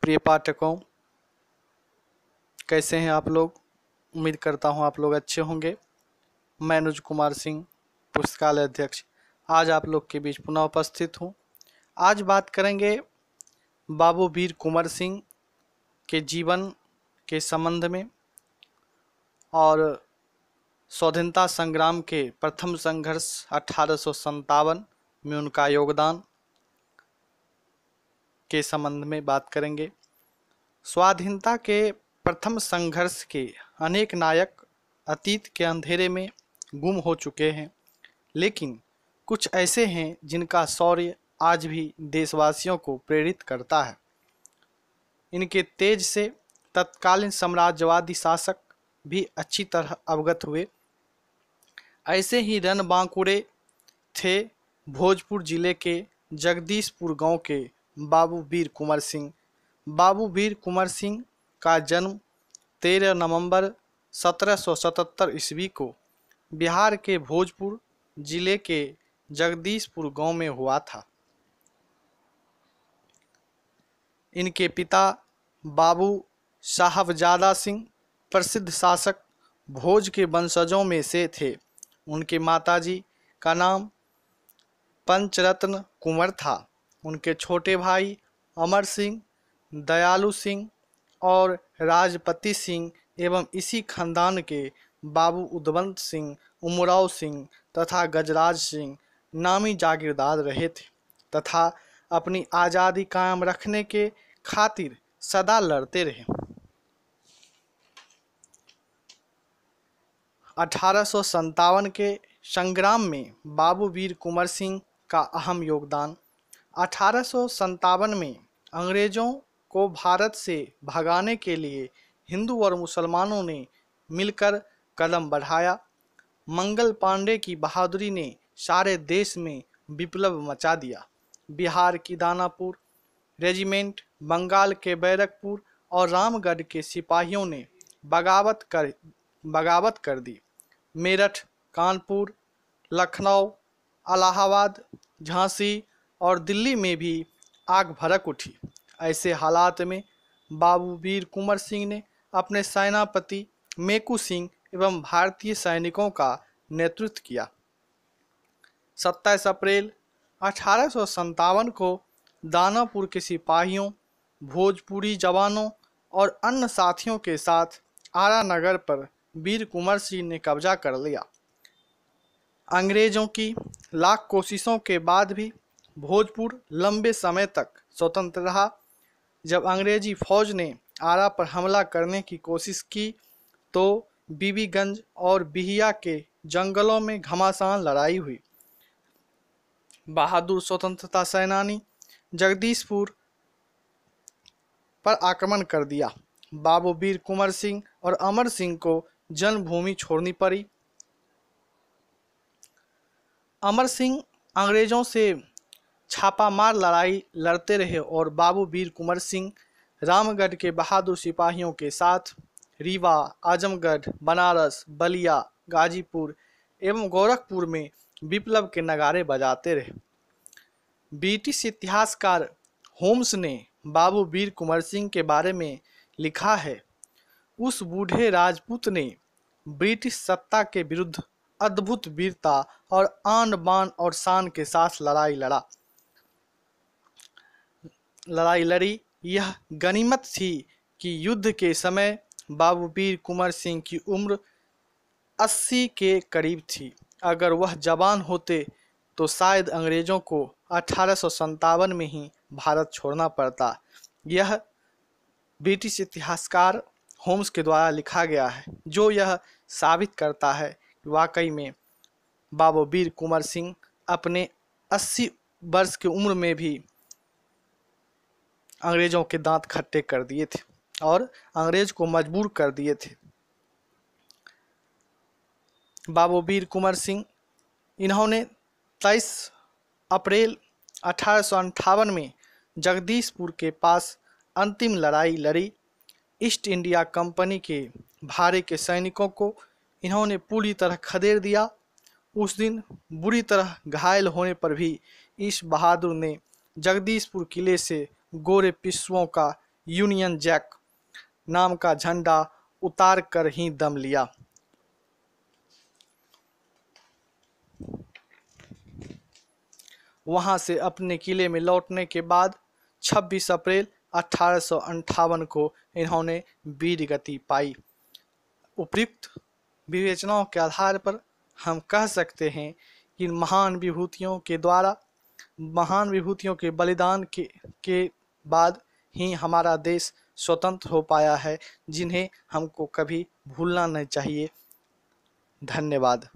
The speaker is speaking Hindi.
प्रिय पाठकों, कैसे हैं आप लोग। उम्मीद करता हूं आप लोग अच्छे होंगे। मैं अनुज कुमार सिंह, पुस्तकालय अध्यक्ष, आज आप लोग के बीच पुनः उपस्थित हूं। आज बात करेंगे बाबू वीर कुंवर सिंह के जीवन के संबंध में और स्वाधीनता संग्राम के प्रथम संघर्ष 1857 में उनका योगदान के संबंध में बात करेंगे। स्वाधीनता के प्रथम संघर्ष के अनेक नायक अतीत के अंधेरे में गुम हो चुके हैं, लेकिन कुछ ऐसे हैं जिनका शौर्य आज भी देशवासियों को प्रेरित करता है। इनके तेज से तत्कालीन साम्राज्यवादी शासक भी अच्छी तरह अवगत हुए। ऐसे ही रणबांकुरे थे भोजपुर जिले के जगदीशपुर गांव के बाबू वीर कुंवर सिंह। बाबू वीर कुंवर सिंह का जन्म 13 नवंबर 1777 ईस्वी को बिहार के भोजपुर जिले के जगदीशपुर गांव में हुआ था। इनके पिता बाबू साहबजादा सिंह प्रसिद्ध शासक भोज के वंशजों में से थे। उनके माताजी का नाम पंचरत्न कुंवर था। उनके छोटे भाई अमर सिंह, दयालु सिंह और राजपति सिंह एवं इसी खानदान के बाबू उदवंत सिंह, उमराव सिंह तथा गजराज सिंह नामी जागीरदार रहे थे तथा अपनी आज़ादी कायम रखने के खातिर सदा लड़ते रहे। 1857 के संग्राम में बाबू वीर कुंवर सिंह का अहम योगदान। 1857 में अंग्रेज़ों को भारत से भगाने के लिए हिंदू और मुसलमानों ने मिलकर कदम बढ़ाया। मंगल पांडे की बहादुरी ने सारे देश में विप्लव मचा दिया। बिहार की दानापुर रेजिमेंट, बंगाल के बैरकपुर और रामगढ़ के सिपाहियों ने बगावत कर दी। मेरठ, कानपुर, लखनऊ, इलाहाबाद, झांसी और दिल्ली में भी आग भड़क उठी। ऐसे हालात में बाबू वीर कुंवर सिंह ने अपने सेनापति मेकू सिंह एवं भारतीय सैनिकों का नेतृत्व किया। 27 अप्रैल 1857 को दानापुर के सिपाहियों, भोजपुरी जवानों और अन्य साथियों के साथ आरा नगर पर वीर कुंवर सिंह ने कब्जा कर लिया। अंग्रेजों की लाख कोशिशों के बाद भी भोजपुर लंबे समय तक स्वतंत्र रहा। जब अंग्रेजी फौज ने आरा पर हमला करने की कोशिश की तो बीबीगंज और बिहिया के जंगलों में घमासान लड़ाई हुई। बहादुर स्वतंत्रता सेनानी जगदीशपुर पर आक्रमण कर दिया। बाबू वीर कुंवर सिंह और अमर सिंह को जन्मभूमि छोड़नी पड़ी। अमर सिंह अंग्रेजों से छापामार लड़ाई लड़ते रहे और बाबू वीर कुंवर सिंह रामगढ़ के बहादुर सिपाहियों के साथ रीवा, आजमगढ़, बनारस, बलिया, गाजीपुर एवं गोरखपुर में विप्लव के नगारे बजाते रहे। ब्रिटिश इतिहासकार होम्स ने बाबू वीर कुंवर सिंह के बारे में लिखा है, उस बूढ़े राजपूत ने ब्रिटिश सत्ता के विरुद्ध अद्भुत वीरता और आन बान और शान के साथ लड़ाई लड़ी। यह गनीमत थी कि युद्ध के समय बाबू वीर कुंवर सिंह की उम्र 80 के करीब थी। अगर वह जवान होते तो शायद अंग्रेजों को 1857 में ही भारत छोड़ना पड़ता। यह ब्रिटिश इतिहासकार होम्स के द्वारा लिखा गया है, जो यह साबित करता है कि वाकई में बाबू वीर कुंवर सिंह अपने 80 वर्ष की उम्र में भी अंग्रेजों के दांत खट्टे कर दिए थे और अंग्रेज को मजबूर कर दिए थे। बाबू वीर कुंवर सिंह इन्होंने 23 अप्रैल 1858 में जगदीशपुर के पास अंतिम लड़ाई लड़ी। ईस्ट इंडिया कंपनी के भारे के सैनिकों को इन्होंने पूरी तरह खदेड़ दिया। उस दिन बुरी तरह घायल होने पर भी इस बहादुर ने जगदीशपुर किले से गोरे पिस्सुओं का यूनियन जैक नाम का झंडा उतार कर ही दम लिया। वहां से अपने किले में लौटने के बाद 26 अप्रैल 1858 को इन्होंने वीर गति पाई। उपयुक्त विवेचनाओं के आधार पर हम कह सकते हैं कि महान विभूतियों के द्वारा, महान विभूतियों के बलिदान के बाद ही हमारा देश स्वतंत्र हो पाया है, जिन्हें हमको कभी भूलना नहीं चाहिए। धन्यवाद।